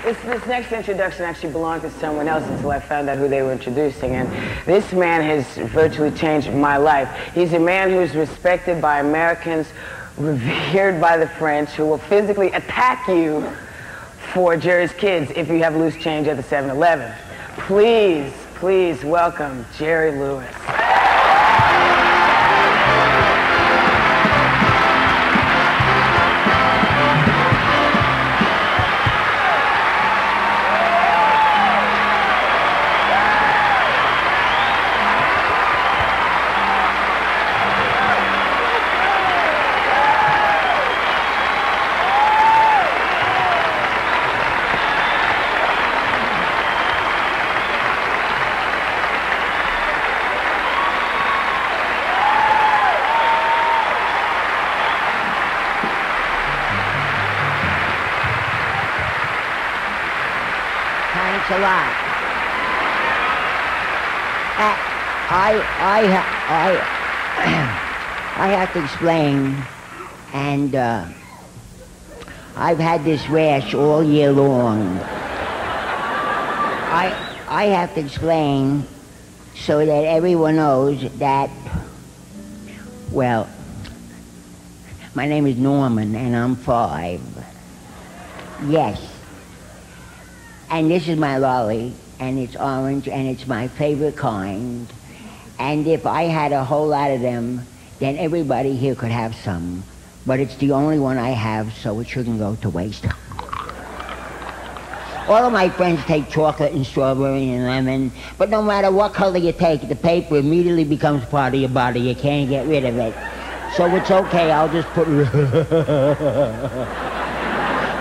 This next introduction actually belonged to someone else until I found out who they were introducing. And this man has virtually changed my life. He's a man who's respected by Americans, revered by the French, who will physically attack you for Jerry's Kids if you have loose change at the 7-Eleven. Please, please welcome Jerry Lewis. Thanks a lot. I have to explain, and I've had this rash all year long. I have to explain so that everyone knows that, well, my name is Norman and I'm 5. Yes. And this is my lolly, and it's orange, and it's my favorite kind. And if I had a whole lot of them, then everybody here could have some. But it's the only one I have, so it shouldn't go to waste. All of my friends take chocolate and strawberry and lemon, but no matter what color you take, the paper immediately becomes part of your body. You can't get rid of it. So it's okay, I'll just put it...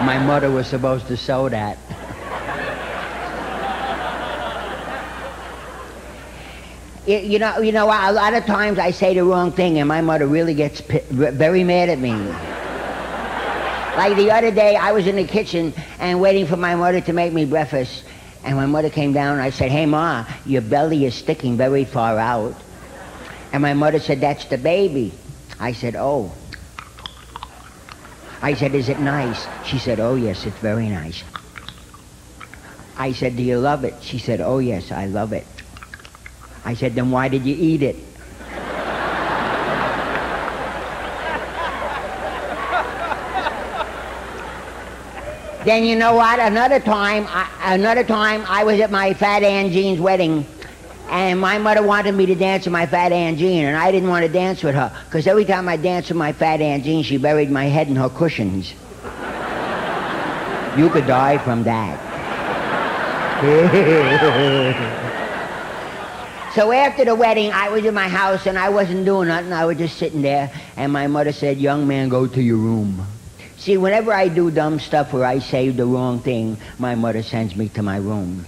My mother was supposed to sew that. You know, a lot of times I say the wrong thing, and my mother really gets very mad at me. Like the other day, I was in the kitchen and waiting for my mother to make me breakfast, and my mother came down and I said, "Hey, Ma, your belly is sticking very far out." And my mother said, "That's the baby." I said, "Oh." I said, "Is it nice?" She said, "Oh, yes, it's very nice." I said, "Do you love it?" She said, "Oh, yes, I love it." I said, "Then why did you eat it?" Then you know what? Another time I was at my Fat Aunt Jean's wedding, and my mother wanted me to dance with my Fat Aunt Jean, and I didn't want to dance with her, because every time I danced with my Fat Aunt Jean, she buried my head in her cushions. You could die from that. So after the wedding, I was in my house, and I wasn't doing nothing. I was just sitting there, and my mother said, "Young man, go to your room." See, whenever I do dumb stuff or I say the wrong thing, my mother sends me to my room.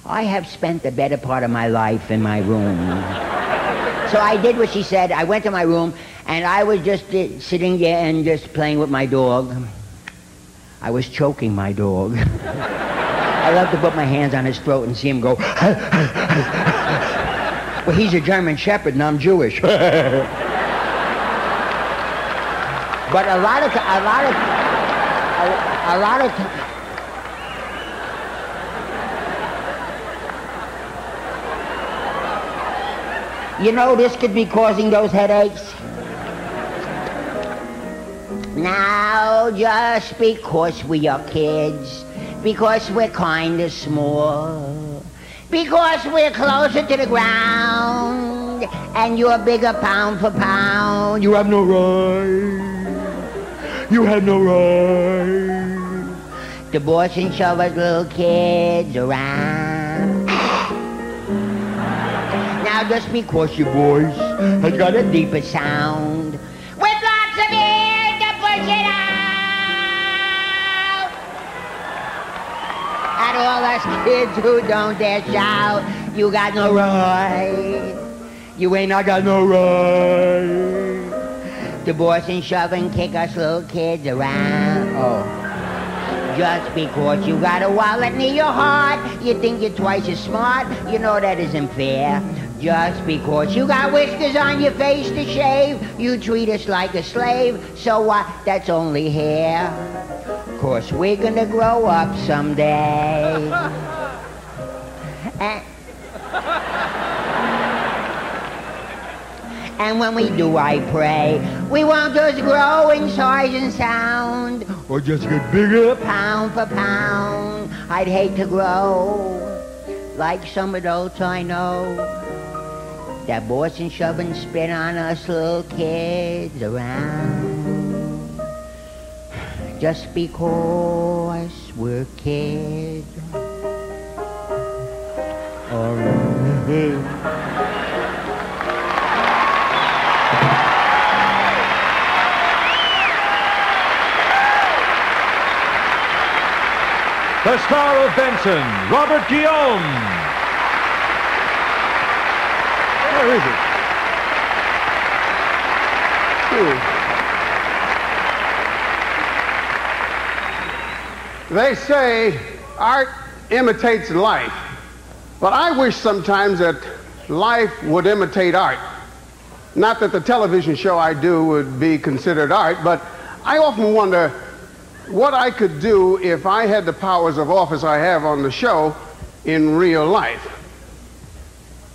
I have spent the better part of my life in my room. So I did what she said. I went to my room, and I was just sitting there and just playing with my dog. I was choking my dog. I love to put my hands on his throat and see him go. Well, he's a German Shepherd and I'm Jewish. But a lot of you know, this could be causing those headaches. Now, just because we are kids, because we're kind of small, because we're closer to the ground, and you're bigger pound for pound, you have no right. You have no right to boss and shove us little kids around. Now, just because your voice has got a deeper sound, with lots of air to push it out, and all us kids who don't dare shout, you got no right. You ain't not got no right to boss and shove and kick us little kids around. Oh. Just because you got a wallet near your heart, you think you're twice as smart, you know that isn't fair. Just because you got whiskers on your face to shave, you treat us like a slave, so what? That's only hair. 'Cause we're gonna grow up someday. And when we do, I pray, we won't just grow in size and sound, or just get bigger pound for pound. I'd hate to grow like some adults I know that boss and shove and spit on us little kids around. Just because we're kids. The star of Benson, Robert Guillaume. Where is it? They say art imitates life, but I wish sometimes that life would imitate art. Not that the television show I do would be considered art, but I often wonder what I could do if I had the powers of office I have on the show in real life.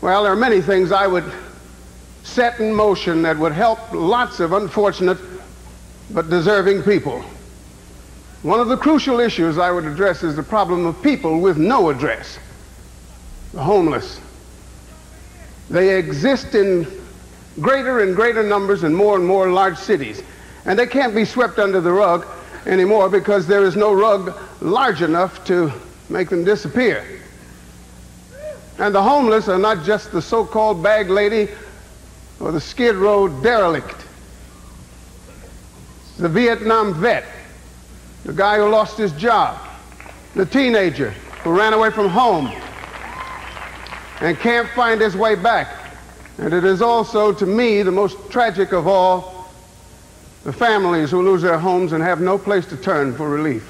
Well, there are many things I would set in motion that would help lots of unfortunate but deserving people. One of the crucial issues I would address is the problem of people with no address, the homeless. They exist in greater and greater numbers in more and more large cities, and they can't be swept under the rug anymore because there is no rug large enough to make them disappear. And the homeless are not just the so-called bag lady or the Skid Row derelict. It's the Vietnam vet, the guy who lost his job, the teenager who ran away from home and can't find his way back. And it is also, to me, the most tragic of all, the families who lose their homes and have no place to turn for relief.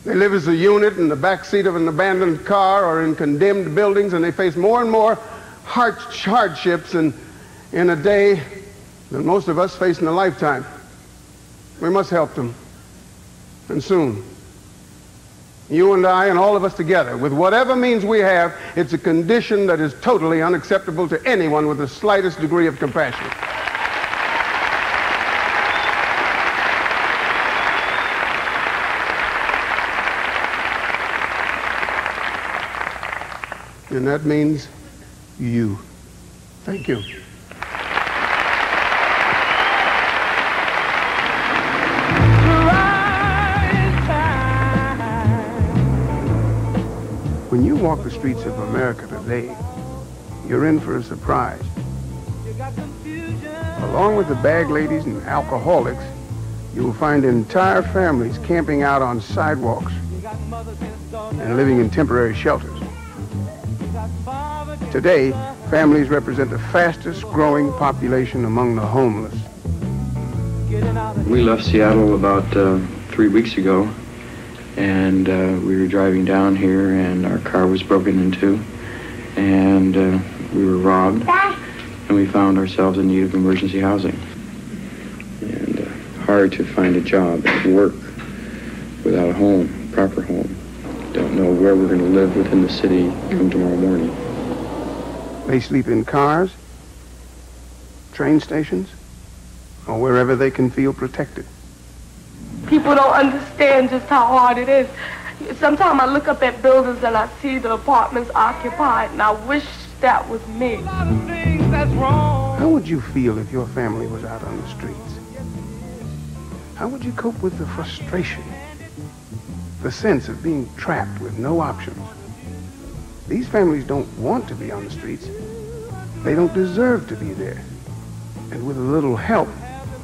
They live as a unit in the back seat of an abandoned car or in condemned buildings, and they face more and more hardships in a day than most of us face in a lifetime. We must help them, and soon. You and I and all of us together, with whatever means we have, it's a condition that is totally unacceptable to anyone with the slightest degree of compassion. And that means you. Thank you. When you walk the streets of America today, you're in for a surprise. Along with the bag ladies and alcoholics, you will find entire families camping out on sidewalks and living in temporary shelters. Today, families represent the fastest growing population among the homeless. We left Seattle about 3 weeks ago, and we were driving down here, and our car was broken into, and we were robbed, and we found ourselves in need of emergency housing. And hard to find a job and work without a home, proper home. Don't know where we're going to live within the city come tomorrow morning. They sleep in cars, train stations, or wherever they can feel protected. People don't understand just how hard it is. Sometimes I look up at buildings and I see the apartments occupied, and I wish that was me. How would you feel if your family was out on the streets? How would you cope with the frustration, the sense of being trapped with no options? These families don't want to be on the streets. They don't deserve to be there. And with a little help,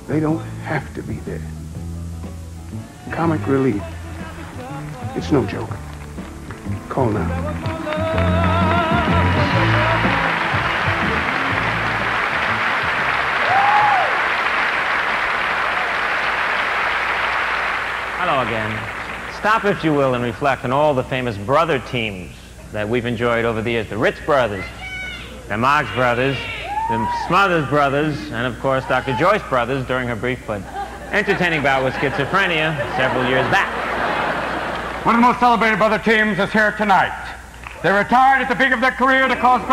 they don't have to be there. Comic relief. It's no joke. Call now. Hello again. Stop, if you will, and reflect on all the famous brother teams that we've enjoyed over the years. The Ritz brothers, the Marx brothers, the Smothers brothers, and of course Dr. Joyce brothers during her brief but entertaining bout with schizophrenia several years back. One of the most celebrated brother teams is here tonight. They retired at the peak of their career to cause great